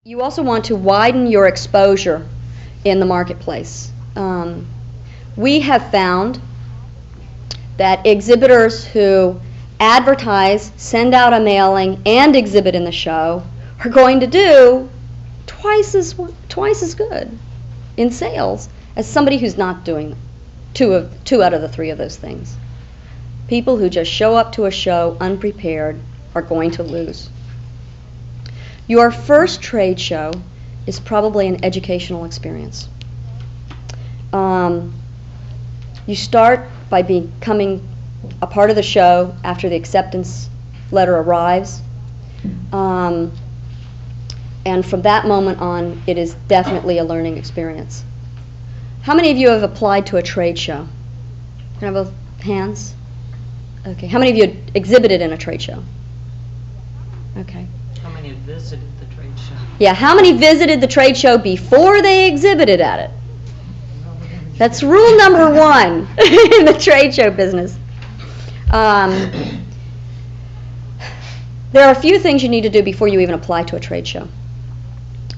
You also want to widen your exposure in the marketplace. We have found that exhibitors who advertise, send out a mailing, and exhibit in the show are going to do twice as good in sales as somebody who's not doing two out of the three of those things. People who just show up to a show unprepared are going to lose. Your first trade show is probably an educational experience. You start by becoming a part of the show after the acceptance letter arrives. And from that moment on, it is definitely a learning experience. How many of you have applied to a trade show? Can I have hands? Okay. How many of you exhibited in a trade show? Okay. How many have visited the trade show? Yeah, how many visited the trade show before they exhibited at it? That's rule number one in the trade show business. There are a few things you need to do before you even apply to a trade show.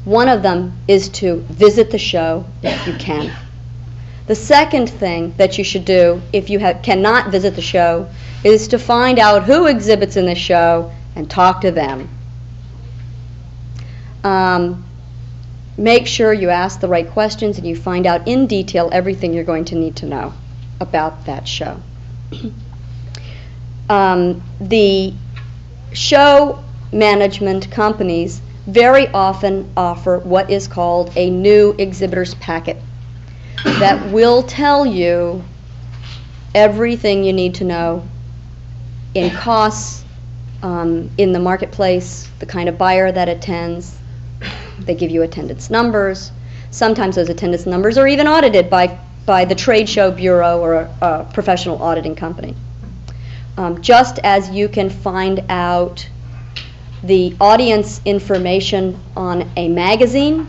One of them is to visit the show if you can. The second thing that you should do if you cannot visit the show is to find out who exhibits in the show and talk to them. Make sure you ask the right questions and you find out in detail everything you're going to need to know about that show. The show management companies very often offer what is called a new exhibitor's packet that will tell you everything you need to know in costs, in the marketplace, the kind of buyer that attends. They give you attendance numbers. Sometimes those attendance numbers are even audited by the trade show bureau or a professional auditing company. Just as you can find out the audience information on a magazine,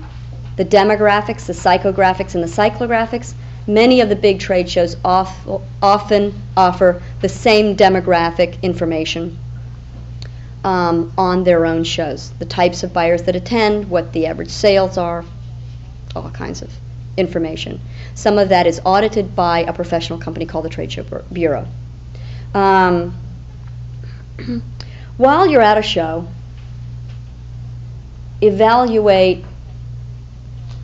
the demographics, the psychographics, and the cyclographics, many of the big trade shows often offer the same demographic information on their own shows. The types of buyers that attend, what the average sales are, all kinds of information. Some of that is audited by a professional company called the Trade Show Bureau. While you're at a show, evaluate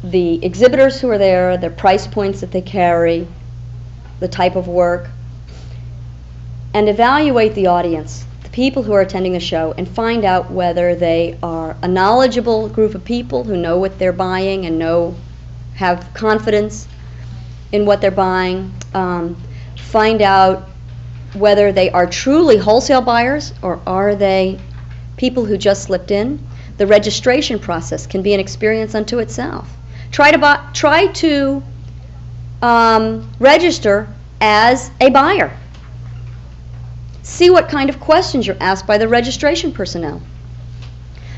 the exhibitors who are there, their price points that they carry, the type of work, and evaluate the audience, the people who are attending the show, and find out whether they are a knowledgeable group of people who know what they're buying and have confidence in what they're buying. Find out whether they are truly wholesale buyers or are they people who just slipped in. The registration process can be an experience unto itself. Try to register as a buyer. See what kind of questions you're asked by the registration personnel.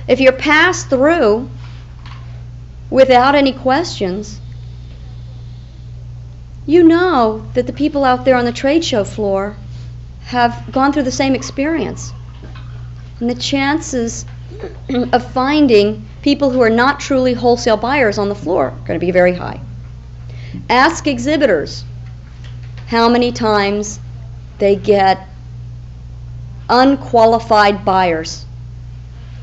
If you're passed through without any questions, you know that the people out there on the trade show floor have gone through the same experience. And the chances of finding people who are not truly wholesale buyers on the floor are going to be very high. Ask exhibitors how many times they get unqualified buyers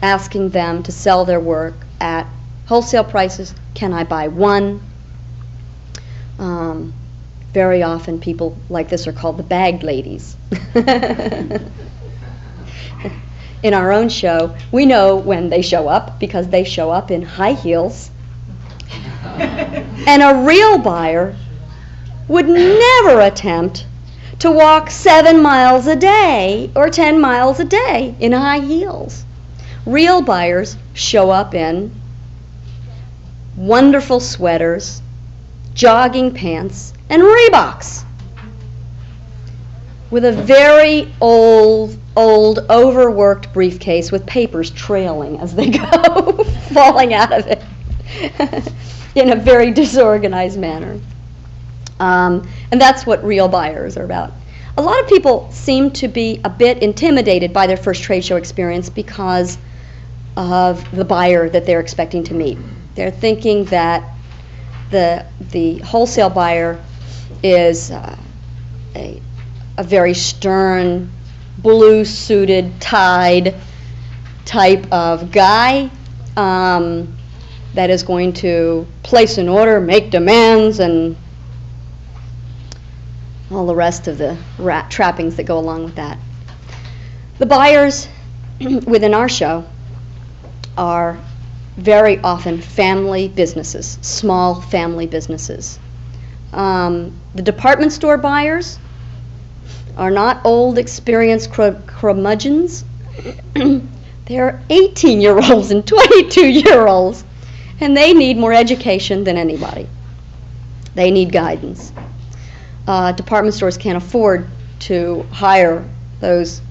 asking them to sell their work at wholesale prices. Can I buy one? Very often people like this are called the bagged ladies. In our own show, we know when they show up because they show up in high heels. And a real buyer would never attempt to walk 7 miles a day or 10 miles a day in high heels. Real buyers show up in wonderful sweaters, jogging pants, and Reeboks with a very old, overworked briefcase with papers trailing as they go, falling out of it in a very disorganized manner. And that's what real buyers are about. A lot of people seem to be a bit intimidated by their first trade show experience because of the buyer that they're expecting to meet. They're thinking that the wholesale buyer is a very stern, blue-suited, tied type of guy that is going to place an order, make demands, and all the rest of the trappings that go along with that. The buyers within our show are very often family businesses, small family businesses. The department store buyers are not old, experienced curmudgeons. They're 18-year-olds and 22-year-olds, and they need more education than anybody. They need guidance. Department stores can't afford to hire those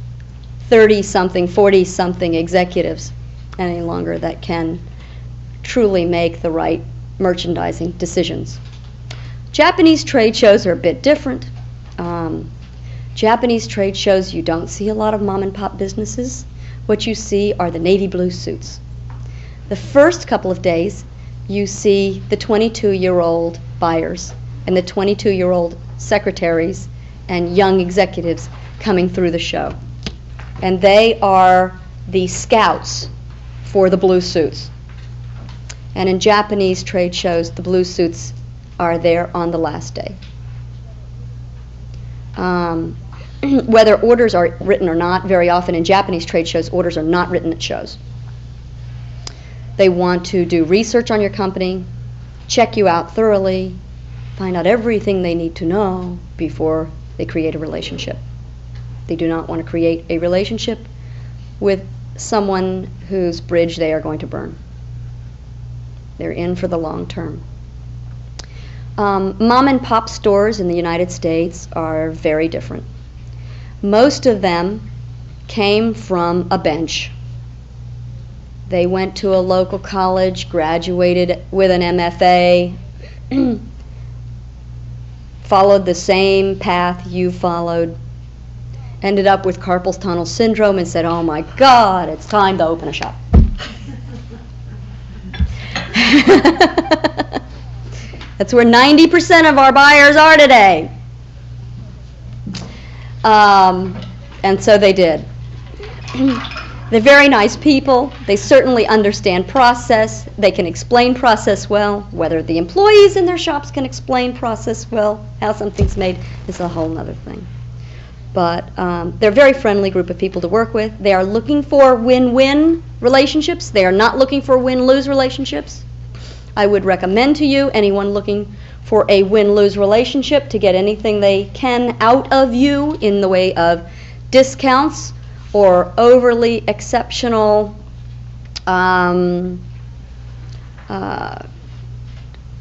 30-something, 40-something executives any longer that can truly make the right merchandising decisions. Japanese trade shows are a bit different. Japanese trade shows, you don't see a lot of mom and pop businesses. What you see are the navy blue suits. The first couple of days, you see the 22-year-old buyers and the 22-year-old secretaries and young executives coming through the show. And they are the scouts for the blue suits. And in Japanese trade shows, the blue suits are there on the last day. Whether orders are written or not, very often in Japanese trade shows, orders are not written at shows. They want to do research on your company, check you out thoroughly, find out everything they need to know before they create a relationship. They do not want to create a relationship with someone whose bridge they are going to burn. They're in for the long term. Mom and pop stores in the United States are very different. Most of them came from a bench. They went to a local college, graduated with an MFA, followed the same path you followed, ended up with carpal tunnel syndrome and said, oh my God, it's time to open a shop. That's where 90% of our buyers are today. And so they did. They're very nice people. They certainly understand process. They can explain process well. Whether the employees in their shops can explain process well, how something's made, is a whole other thing. But they're a very friendly group of people to work with. They are looking for win-win relationships. They are not looking for win-lose relationships. I would recommend to you, anyone looking for a win-lose relationship, to get anything they can out of you in the way of discounts or overly exceptional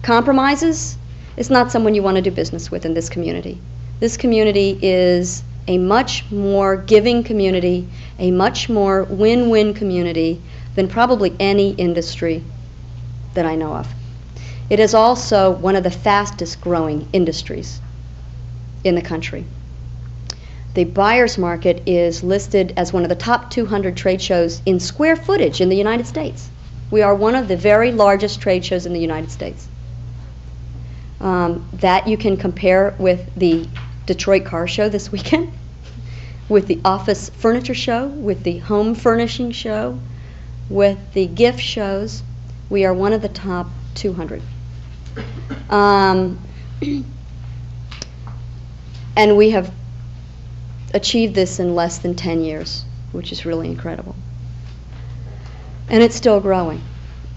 compromises. It's not someone you want to do business with in this community. This community is a much more giving community, a much more win-win community than probably any industry that I know of. It is also one of the fastest growing industries in the country. The buyer's market is listed as one of the top 200 trade shows in square footage in the United States. We are one of the very largest trade shows in the United States. That you can compare with the Detroit Car Show this weekend, with the Office Furniture Show, with the Home Furnishing Show, with the gift shows. We are one of the top 200. And we have achieved this in less than 10 years, which is really incredible. And it's still growing.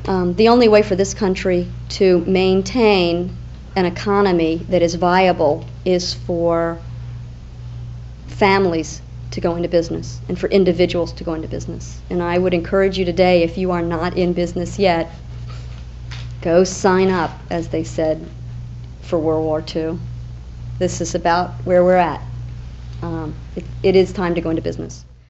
The only way for this country to maintain an economy that is viable is for families to go into business and for individuals to go into business. And I would encourage you today, if you are not in business yet, go sign up, as they said, for World War II. This is about where we're at. It is time to go into business.